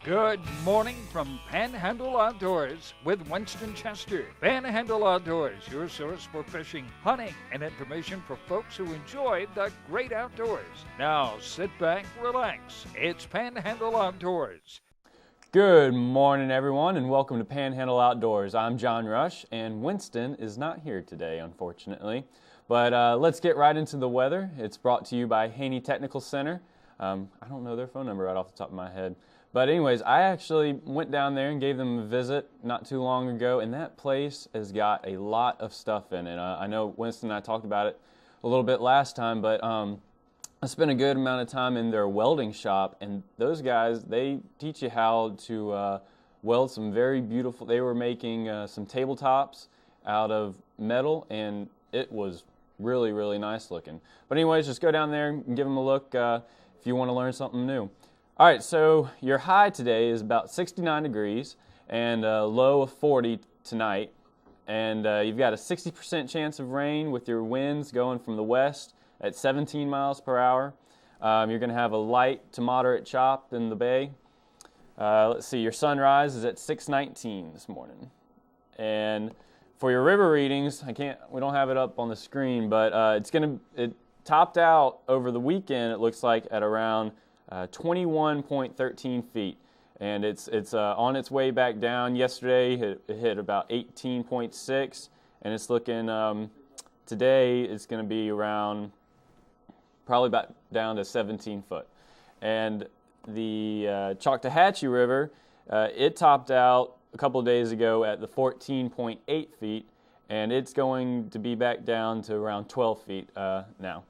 Good morning from Panhandle Outdoors with Winston Chester. Panhandle Outdoors, your source for fishing, hunting, and information for folks who enjoy the great outdoors. Now sit back, relax. It's Panhandle Outdoors. Good morning, everyone, and welcome to Panhandle Outdoors. I'm John Rush, and Winston is not here today, unfortunately. But let's get right into the weather. It's brought to you by Haney Technical Center. I don't know their phone number right off the top of my head. But anyways, I actually went down there and gave them a visit not too long ago, and that place has got a lot of stuff in it. I know Winston and I talked about it a little bit last time, but I spent a good amount of time in their welding shop, and those guys, they teach you how to weld some very beautiful, they were making some tabletops out of metal, and it was really, really nice looking. But anyways, just go down there and give them a look if you want to learn something new. All right, so your high today is about 69 degrees and a low of 40 tonight. And you've got a 60% chance of rain with your winds going from the west at 17 miles per hour. You're going to have a light to moderate chop in the bay. Let's see, your sunrise is at 6:19 this morning. And for your river readings, we don't have it up on the screen, but it topped out over the weekend, it looks like, at around 21.13 feet, and it's on its way back down. Yesterday it hit about 18.6, and it's looking today it's going to be around probably about down to 17 foot. And the Choctawhatchee River, it topped out a couple of days ago at the 14.8 feet, and it's going to be back down to around 12 feet now.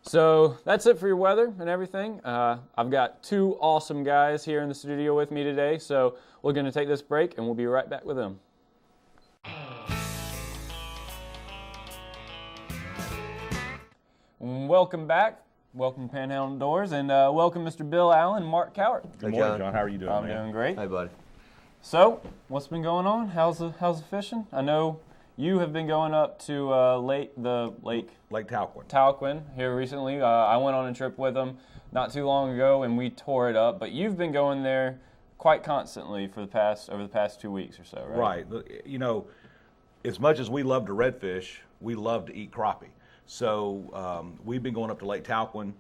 So that's it for your weather and everything. I've got two awesome guys here in the studio with me today, so we're going to take this break and we'll be right back with them. Welcome back. Welcome to Panhandle Outdoors, and welcome Mr. Bill Allen and Mark Cowart. Good morning, John. How are you doing? I'm doing great. Hey, buddy. So, what's been going on? How's the fishing? I know you have been going up to Lake Talquin here recently. I went on a trip with them not too long ago, and we tore it up. But you've been going there quite constantly over the past 2 weeks or so, right? Right. You know, as much as we love to redfish, we love to eat crappie. So we've been going up to Lake Talquin.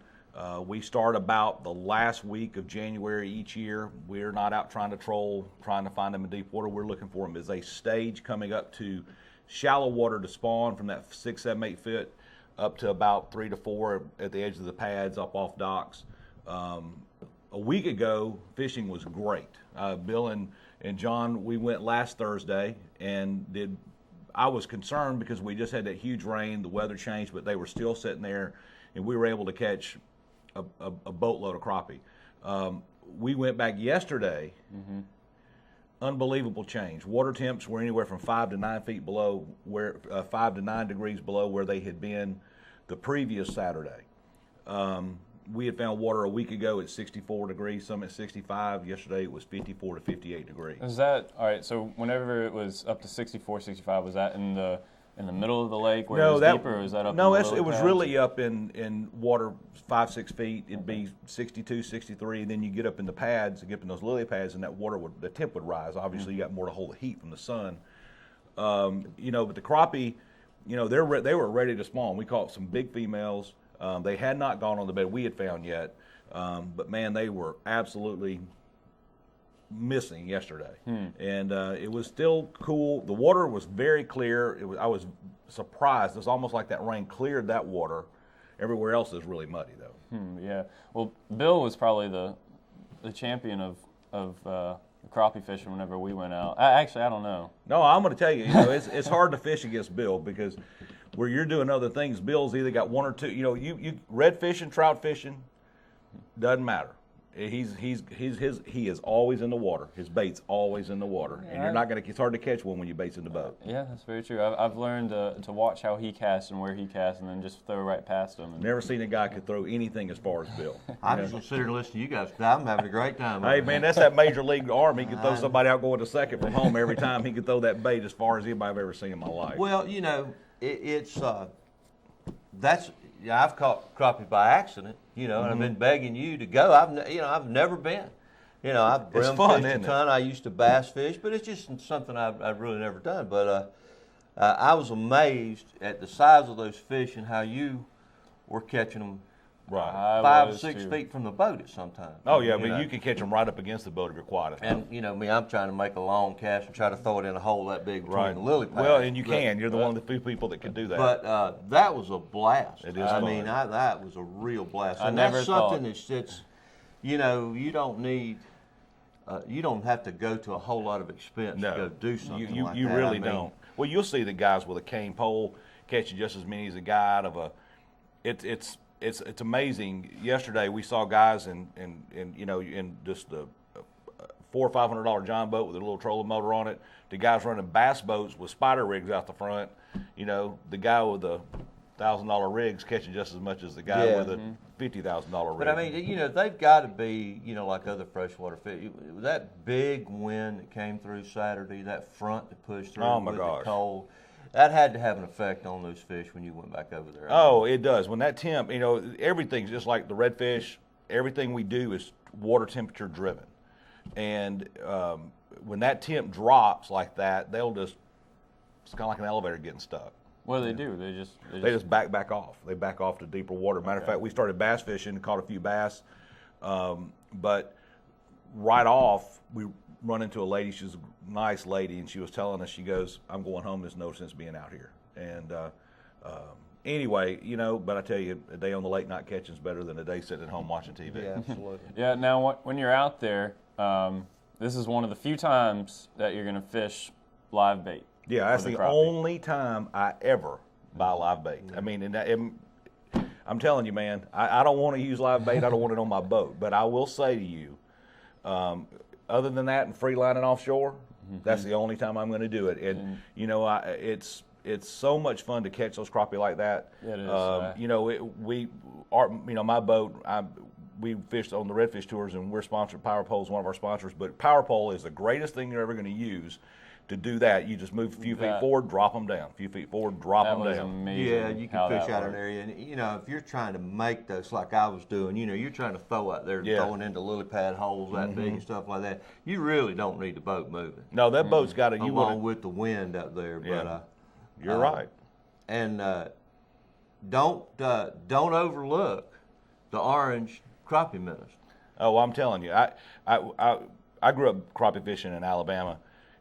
We start about the last week of January each year. We're not out trying to troll, trying to find them in deep water. We're looking for them as a stage coming up to shallow water to spawn from that 6, 7, 8 foot up to about 3 to 4 at the edge of the pads up off docks. A week ago, fishing was great. Bill and John, we went last Thursday and I was concerned because we just had that huge rain, the weather changed, but they were still sitting there, and we were able to catch a boatload of crappie. We went back yesterday. Mm-hmm. Unbelievable change. Water temps were anywhere from 5 to 9 feet below 5 to 9 degrees below where they had been the previous Saturday. We had found water a week ago at 64 degrees, some at 65. Yesterday it was 54 to 58 degrees. Is that all right? So whenever it was up to 64, 65, was that in the middle of the lake where it was deeper, or was that up? No, it was really up in water 5, 6 feet. It'd be 62, 63, and then you get up in the pads, get up in those lily pads, and that water the temp would rise. Obviously, you got more to hold the heat from the sun. But the crappie, they were ready to spawn. We caught some big females. They had not gone on the bed we had found yet, but man, they were absolutely missing yesterday. And it was still cool. The water was very clear. I was surprised. It's almost like that rain cleared that water. Everywhere else is really muddy though. Yeah. Well, Bill was probably the champion of crappie fishing whenever we went out. I don't know. No, I'm going to tell you, it's hard to fish against Bill because where you're doing other things, Bill's either got one or two. You red fishing, trout fishing, doesn't matter. He is always in the water. His bait's always in the water, and you're not gonna. It's hard to catch one when your bait's in the boat. Yeah, that's very true. I've learned to watch how he casts and where he casts, and then just throw right past him. Never seen a guy could throw anything as far as Bill. I'm just considering listening to you guys. I'm having a great time. Hey man, that's that major league arm. He can throw somebody out going to second from home every time. He can throw that bait as far as anybody I've ever seen in my life. Well, I've caught crappie by accident, and I've been begging you to go. I've never been, You know, I've It's brim fun, fished isn't a it? ton. I used to bass fish, but it's just something I've really never done. But I was amazed at the size of those fish and how you were catching them Right. 5 or 6 feet from the boat at some time. Oh, yeah, I mean, know. you can catch them right up against the boat if you're quiet enough. And, you know, me, I'm trying to make a long cast and try to throw it in a hole that big between Right. the lily pads. Well, and you can. You're the one of the few people that can do that. But that was a blast. It is I fun. mean, that was a real blast. I And never that's something that's, you know, you don't need, you don't have to go to a whole lot of expense No. to go do something you like that. you really I mean, don't. Well, you'll see the guys with a cane pole catching just as many as a guy out of a. It's amazing. Yesterday we saw guys in you know in just the $400 or $500 John boat with a little trolling motor on it. The guys running bass boats with spider rigs out the front. You know, the guy with the $1,000 rigs catching just as much as the guy with a $50,000 rig. But I mean, you know, they've got to be, you know, like other freshwater fish. That big wind that came through Saturday, that front that pushed through Oh, my with gosh. the cold, that had to have an effect on those fish when you went back over there. Oh, it does. When that temp, you know, everything's just like the redfish. Everything we do is water temperature driven, and when that temp drops like that, they'll just. It's kind of like an elevator getting stuck. What do they do? They just back off. They back off to deeper water. Matter of fact, we started bass fishing, caught a few bass, but right off we run into a lady. She's a nice lady, and she was telling us, she goes, "I'm going home. There's no sense being out here." And anyway, you know, but I tell you, a day on the lake not catching is better than a day sitting at home watching TV. Yeah, absolutely. Yeah. Now, when you're out there, this is one of the few times that you're going to fish live bait. Yeah, that's for the crappie. only time I ever buy live bait. I mean, I'm telling you, man, I don't want to use live bait. I don't want it on my boat. But I will say to you, other than that and free lining offshore, that's the only time I'm going to do it. And, you know, it's so much fun to catch those crappie like that. It is. You know, my boat, we fished on the redfish tours, and we're sponsored. Power Pole is one of our sponsors. But Power Pole is the greatest thing you're ever going to use. To do that, you just move a few feet forward, drop them down. A few feet forward, drop them That was down. amazing. Yeah, you how can fish that out an worked. area, and you know, if you're trying to make those like I was doing, you know, you're trying to throw out there, Yeah. throwing into lily pad holes that big and stuff like that. You really don't need the boat moving. No, that boat's got to. You Along want with the wind up there, Yeah. but You're right. and don't overlook the orange crappie minnows. Oh, I'm telling you, I grew up crappie fishing in Alabama,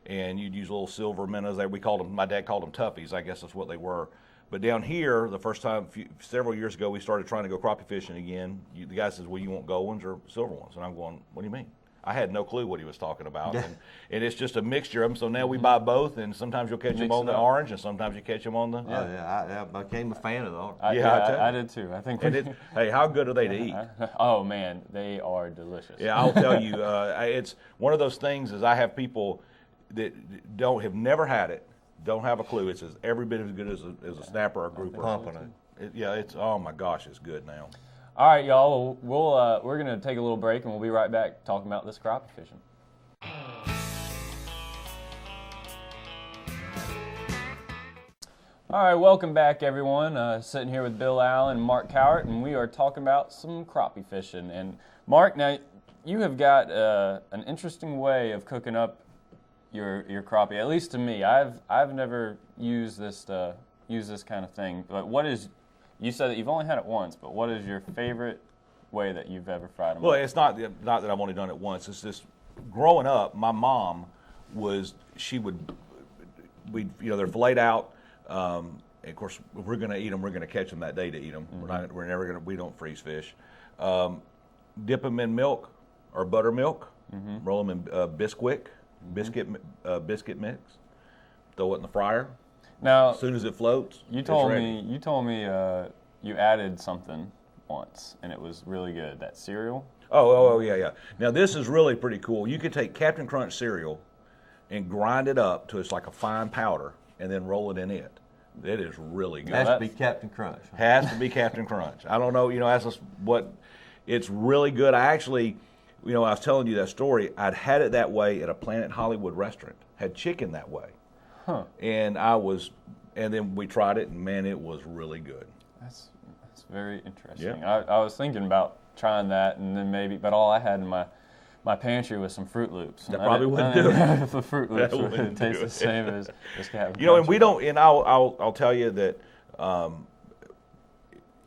and you'd use little silver minnows. We called them. My dad called them toughies. I guess that's what they were. But down here, the first time several years ago, we started trying to go crappie fishing again. The guy says, "Well, you want gold ones or silver ones?" And I'm going, "What do you mean?" I had no clue what he was talking about, and it's just a mixture of them. So now we buy both, and sometimes you'll catch them Mix on it the up. orange, and sometimes you catch them on the. I became a fan of the orange. Yeah, I tell you. I did too. I think. Hey, how good are they to eat? Oh man, they are delicious. Yeah, I'll tell you, it's one of those things. Is I have people that have never had it, don't have a clue. It's every bit as good as a snapper or a grouper. Pumping it. It's oh my gosh, it's good now. All right, y'all. We're gonna take a little break, and we'll be right back talking about this crappie fishing. All right, welcome back, everyone. Sitting here with Bill Allen and Mark Cowart, and we are talking about some crappie fishing. And Mark, now you have got an interesting way of cooking up your crappie. At least to me, I've never used this kind of thing. But what is? You said that you've only had it once, but what is your favorite way that you've ever fried them? Well, up? it's not that I've only done it once. It's just growing up, my mom they're filleted out. Of course, if we're going to eat them, we're going to catch them that day to eat them. We don't freeze fish. Dip them in milk or buttermilk. Roll them in biscuit mix. Throw it in the fryer. Now, As soon as it floats, you it's told ready. me you added something once, and it was really good. That cereal. Oh, yeah. Now, this is really pretty cool. You could take Captain Crunch cereal and grind it up to it's like a fine powder and then roll it in it. It is really good. Has to be Captain Crunch. Has to be Captain Crunch. I don't know, ask us what, it's really good. I actually, I was telling you that story. I'd had it that way at a Planet Hollywood restaurant. Had chicken that way. Huh. And then we tried it, and man, it was really good. That's very interesting. Yeah. I was thinking about trying that, and then maybe, but all I had in my my pantry with some Fruit Loops. That probably wouldn't do it. If the Fruit Loops That would wouldn't taste do the it. same as Captain You know, and Crunch. we don't. And I'll tell you that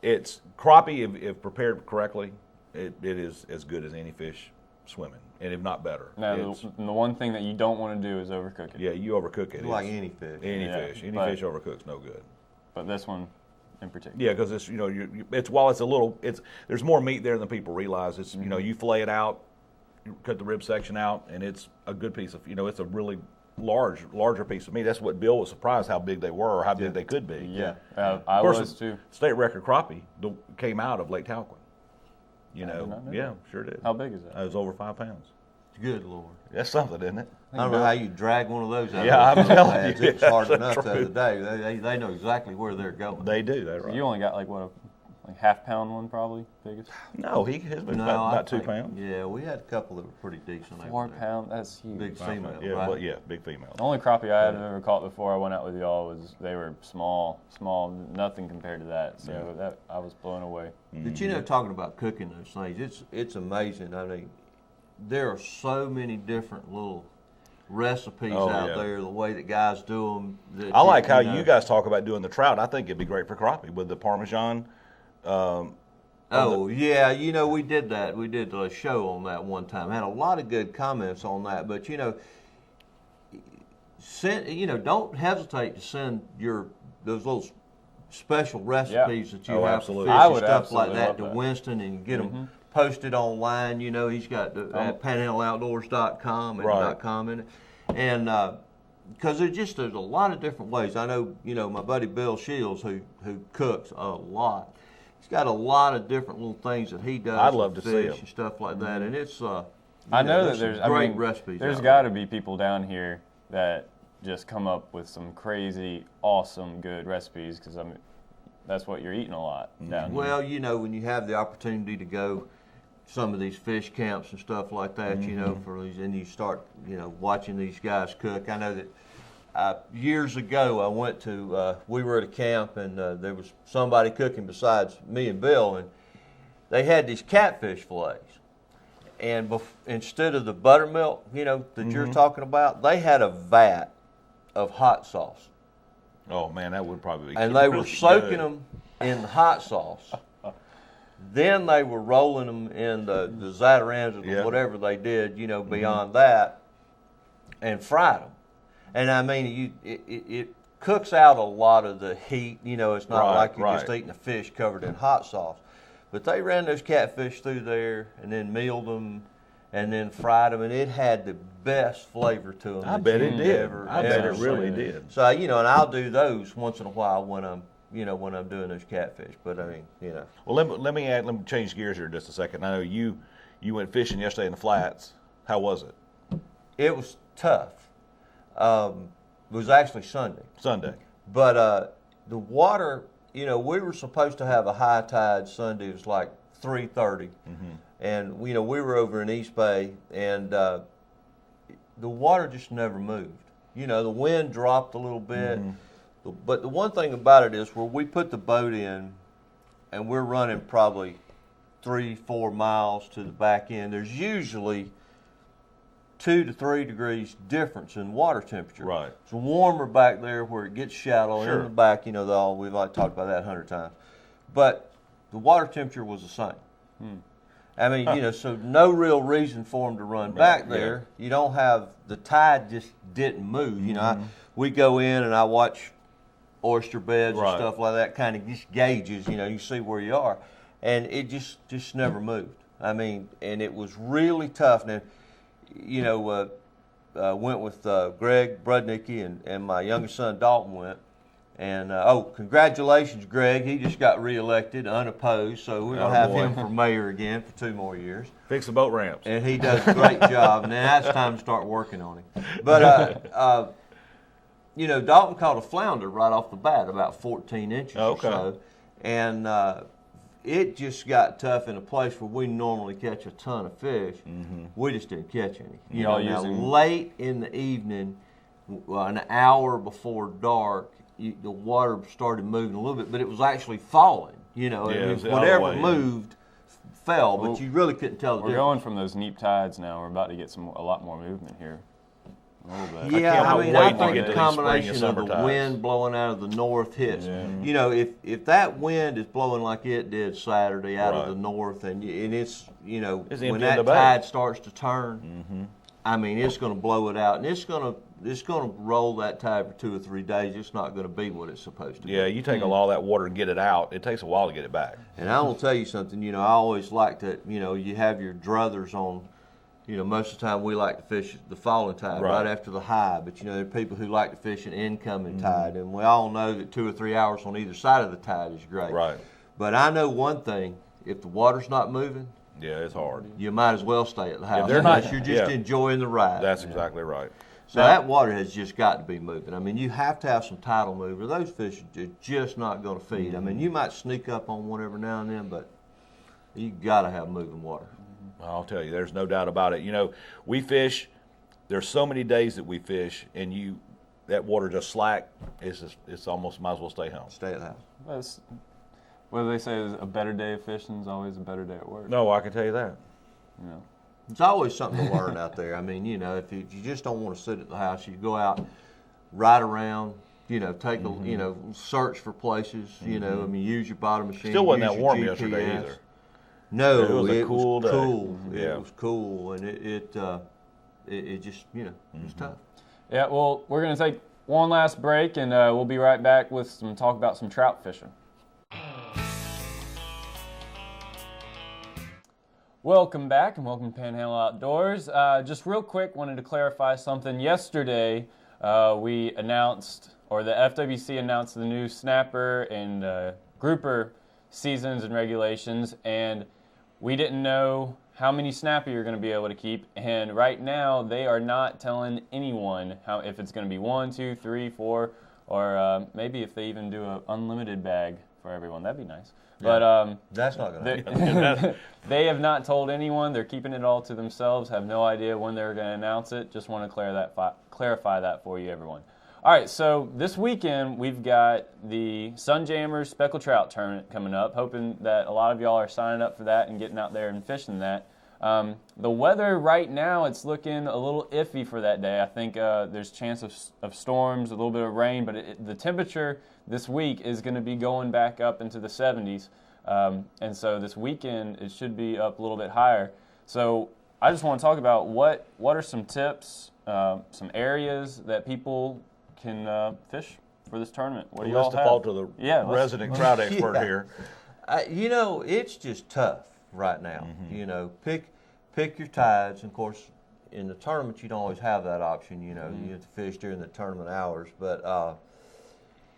it's crappie if prepared correctly. It is as good as any fish swimming, and if not better. Now, the one thing that you don't want to do is overcook it. Yeah, you overcook it. Like It's- any fish. Any Yeah, fish. Any but- fish overcook's no good. But this one in particular. Yeah, because it's it's while it's a little there's more meat there than people realize. It's you fillet it out, you cut the rib section out, and it's a good piece of it's a really larger piece of meat. That's what Bill was surprised how big they were or how big they could be. Yeah, I Of course, was too. State record crappie came out of Lake Talquin. did not know Yeah, that. sure did. How big is that? It was over 5 pounds. Good Lord. That's something, isn't it? I don't know how you drag one of those out. Yeah, of I'm those telling pads. you, It was hard that's enough the true. other day. They know exactly where they're going. They do. That's right. You only got like half-pound one probably, biggest? No, he has been No, about I 2 think- pounds. Yeah, we had a couple that were pretty decent. 4 over there. pound, that's huge. Big female, Yeah, right? but yeah, big female. The only crappie I had ever caught before I went out with y'all was they were small, nothing compared to that. So that I was blown away. But talking about cooking those things, it's amazing. I mean, there are so many different little recipes out there. The way that guys do them. I like how you guys talk about doing the trout. I think it'd be great for crappie with the Parmesan. Oh yeah, we did that. We did a show on that one time. Had a lot of good comments on that. But don't hesitate to send those little special recipes that you Oh, have absolutely. for I fish would and stuff like absolutely that love to that. Winston and get them posted online. He's got at panhandleoutdoors.com and Right. .com in it, and because there's a lot of different ways. I know my buddy Bill Shields who cooks a lot. He's got a lot of different little things that he does. I'd love with to see fish 'em. and stuff like that, and it's. I know that some there's great recipes. There's out got there. to be people down here that just come up with some crazy, awesome, good recipes because that's what you're eating a lot down here. Well, when you have the opportunity to go some of these fish camps and stuff like that, for these, and you start, watching these guys cook. I know that years ago I went to, we were at a camp and there was somebody cooking besides me and Bill, and they had these catfish fillets. And instead of the buttermilk, that you're talking about, they had a vat of hot sauce. Oh man, that would probably be. And they were really soaking good. them in the hot sauce. Then they were rolling them in the Zatarans or whatever they did, beyond that, and fried them. And I mean, it cooks out a lot of the heat. It's not like you're just eating a fish covered in hot sauce. But they ran those catfish through there and then milled them and then fried them, and it had the best flavor to them. I bet it did. I bet it ever really seen. did. So and I'll do those once in a while when I'm doing those catfish. But I mean, Well, let me change gears here just a second. I know you went fishing yesterday in the flats. How was it? it was tough. It was actually Sunday. Sunday. But the water, we were supposed to have a high tide Sunday. It was like 3:30, and we were over in East Bay, and the water just never moved. The wind dropped a little bit, but the one thing about it is where we put the boat in, and we're running probably 3-4 miles to the back end. There's usually 2 to 3 degrees difference in water temperature. Right. It's warmer back there where it gets shallow. Sure. In the back, we've like talked about that 100 times. But the water temperature was the same. I mean, so no real reason for them to run back there. Yeah. You don't have, the tide just didn't move. We go in and I watch oyster beds Right. and stuff like that, kind of just gauges, you see where you are. And it just never moved. I mean, and it was really tough. Now, went with Greg Brudnicki and my youngest son Dalton went. And, congratulations, Greg. He just got reelected unopposed, so we're going to have him for mayor again for 2 more years. Fix the boat ramps. And he does a great job. Now it's time to start working on him. But, Dalton caught a flounder right off the bat, about 14 inches or so. And it just got tough in a place where we normally catch a ton of fish. We just didn't catch any. Now, late in the evening, an hour before dark, the water started moving a little bit, but it was actually falling. it was the other whatever way, moved fell, but you really couldn't tell the We're difference. going from those neap tides now. We're about to get a lot more movement here. A little bit. Yeah, cannot I mean, wait I to think get to the these combination spring of and the summer wind tides. blowing out of the north hits. You know, if that wind is blowing like it did Saturday out of Right. the north, and it's, you know, It's when empty in the that bay. tide starts to turn, I mean, it's going to blow it out, and it's going to roll that tide for 2 or 3 days. It's not going to be what it's supposed to be. Yeah, you take all that water and get it out. It takes a while to get it back. And I will tell you something, you know, I always like to, you know, you have your druthers on, you know, most of the time we like to fish the falling tide right after the high, but, you know, there are people who like to fish an incoming tide, and we all know that 2 or 3 hours on either side of the tide is great. Right. But I know one thing, if the water's not moving, Yeah, it's hard. you might as well stay at the house. they're not- unless you're just yeah. enjoying the ride. That's exactly right. So that water has just got to be moving. I mean, you have to have some tidal move, or those fish are just not going to feed. I mean, you might sneak up on one every now and then, but you got to have moving water. I'll tell you, there's no doubt about it. You know, we fish. There's so many days that we fish, and that water just slack. It's almost might as well stay home. Stay at the house. What do they say? Is a better day of fishing is always a better day at work. No, I can tell you that. You know. It's always something to learn out there. I mean, you know, if you just don't want to sit at the house, you go out, ride around, you know, take a, you know, search for places, you know, I mean, use your bottom machine. Still wasn't use that your warm GPS. yesterday either. No, It was a cool day. cool. Yeah. It was cool, and it just, you know, it was tough. Yeah, well, we're going to take one last break, and we'll be right back with some talk about some trout fishing. Welcome back, and welcome to Panhandle Outdoors. Just real quick, wanted to clarify something. Yesterday, we announced, or the FWC announced the new snapper and grouper seasons and regulations, and we didn't know how many snapper you're going to be able to keep, and right now they are not telling anyone if it's going to be 1, 2, 3, 4, or maybe if they even do an unlimited bag for everyone. That'd be nice. Yeah. But That's not going to happen. they have not told anyone. They're keeping it all to themselves. Have no idea when they're going to announce it. Just want to clarify that for you, everyone. All right, so this weekend we've got the Sunjammers Speckled Trout Tournament coming up. Hoping that a lot of y'all are signing up for that and getting out there and fishing that. The weather right now, it's looking a little iffy for that day. I think there's a chance of storms, a little bit of rain, but the temperature this week is going to be going back up into the 70s. And so this weekend, it should be up a little bit higher. So I just want to talk about what are some tips, some areas that people can fish for this tournament. What do you all have? Let's default to the resident trout expert here. You know, it's just tough right now. You know, pick your tides. And of course, in the tournament, you don't always have that option. You know, you have to fish during the tournament hours. But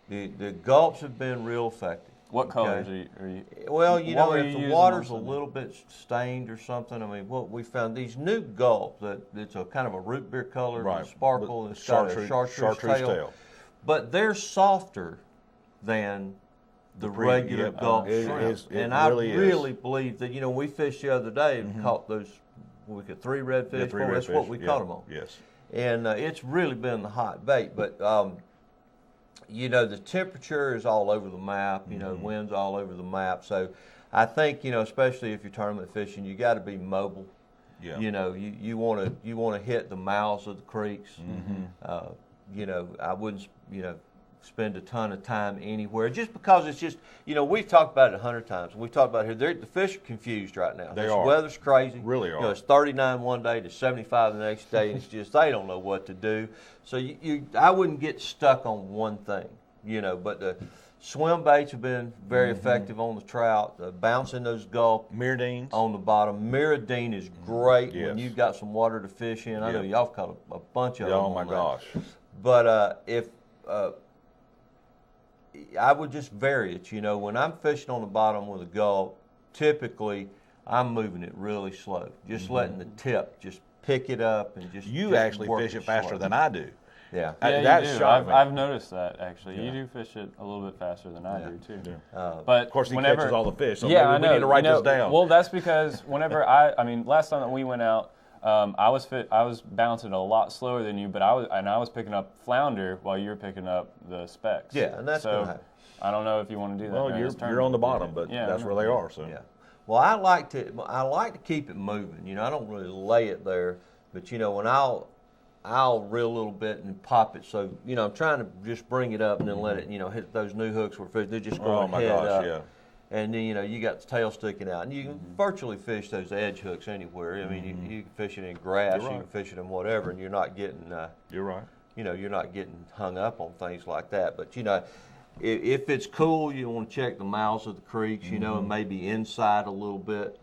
the gulps have been real effective. What colors are you? Well, you What know, were if you the using water's a mostly? little bit stained or something, I mean, what we found, these new gulp it's a kind of a root beer color, Right. with sparkle, and it's got a chartreuse tail. But they're softer than the regular yep. gulp It shrimp. is- it and really I is. really believe that, you know, we fished the other day and caught those, we got 3 redfish, Yeah, 3 that's redfish. what we Yeah. caught them on. Yes. And it's really been the hot bait. But, you know, the temperature is all over the map. You know, wind's all over the map. So I think, you know, especially if you're tournament fishing, you got to be mobile. Yeah. You know, you want to hit the mouths of the creeks. You know, I wouldn't, you know, spend a ton of time anywhere just because it's just, you know, we've talked about it 100 times. We've talked about it here. The fish are confused right now. They This are. weather's crazy. Really You know, are. it's 39 one day to 75 the next day, and it's just they don't know what to do. So I wouldn't get stuck on one thing, you know. But the swim baits have been very effective on the trout. Bouncing those gulp Miradines. on the bottom. Miradine is great when Yes. you've got some water to fish in. I know Yep. y'all have caught a bunch of them. Oh my on that. gosh. But if I would just vary it, you know, when I'm fishing on the bottom with a gulp, typically I'm moving it really slow, just letting the tip just pick it up and just You just actually work fish it faster slow. than I do. Yeah. Yeah, That you do. shocked me. I've noticed that actually. Yeah. You do fish it a little bit faster than I do too. Yeah. But Of course, he whenever, catches all the fish, so yeah, I maybe know. we need to write You know, this down. Well, that's because whenever I mean, last time that we went out, I was bouncing a lot slower than you, but I was picking up flounder while you were picking up the specks. Yeah, and that's so gonna happen. I don't know if you want to do that. Well, during this you're tournament. on the bottom, but Yeah, that's I where know. they are. So Yeah. Well, I like to keep it moving. You know, I don't really lay it there, but you know, when I'll reel a little bit and pop it. So you know, I'm trying to just bring it up and then let it, you know, hit those new hooks where they're just going head up. Yeah. And then you know, you got the tail sticking out, and you can virtually fish those edge hooks anywhere. I mean, you can fish it in grass, you can fish it in whatever, and you're not getting. You're right. You know, you're not getting hung up on things like that. But you know, if it's cool, you want to check the mouths of the creeks, you know, and maybe inside a little bit,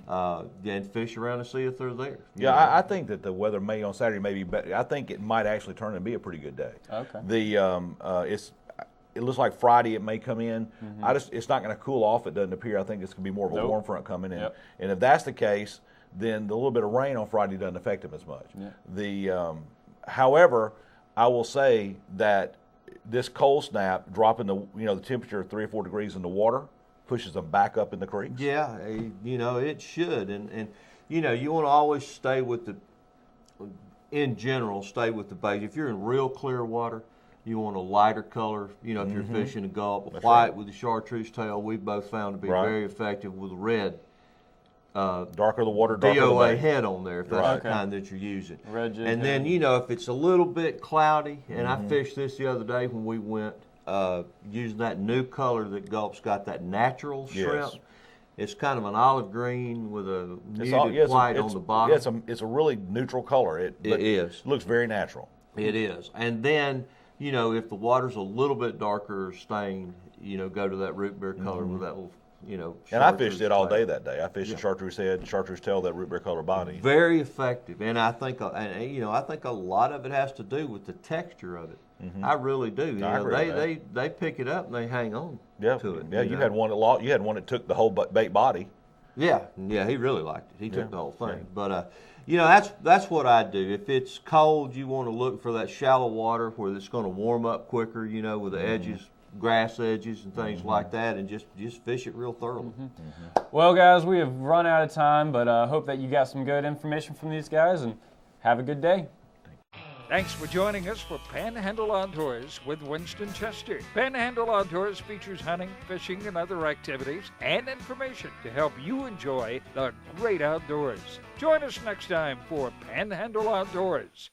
and fish around and see if they're there. Yeah, I think that the weather may on Saturday may be better. I think it might actually turn and be a pretty good day. Okay. It looks like Friday it may come in. It's not going to cool off. It doesn't appear. I think it's going to be more of a warm front coming in. And if that's the case, then the little bit of rain on Friday doesn't affect them as much. However, I will say that this cold snap dropping the temperature 3 or 4 degrees in the water pushes them back up in the creeks. Yeah, you know, it should, and you know, you want to always stay with the base. If you're in real clear water, you want a lighter color. You know, if you're fishing a gulp, white with the chartreuse tail, we've both found to be very effective with red. Darker the water, darker DOA the head on there, if that's the kind that you're using. And then, you know, if it's a little bit cloudy, and I fished this the other day when we went using that new color that Gulp's got, that natural shrimp. It's kind of an olive green with a muted white on the bottom. Yeah, it's a really neutral color. It is. Looks very natural. It is. And then, you know, if the water's a little bit darker or stained, you know, go to that root beer color with that little, you know. And I fished it all day that day. I fished the chartreuse head, chartreuse tail, that root beer color body. Very effective, and I think, you know, I think a lot of it has to do with the texture of it. I really do. You know, they pick it up and they hang on to it. Yeah, you had one that took the whole bait body. Yeah, he really liked it. He took the whole thing. But you know, that's what I do. If it's cold, you want to look for that shallow water where it's going to warm up quicker. You know, with the edges. Grass edges and things like that, and just fish it real thoroughly. Well, guys, we have run out of time, but hope that you got some good information from these guys, and have a good day. Thanks for joining us for Panhandle Outdoors with Winston Chester. Panhandle Outdoors features hunting, fishing, and other activities and information to help you enjoy the great outdoors. Join us next time for Panhandle Outdoors.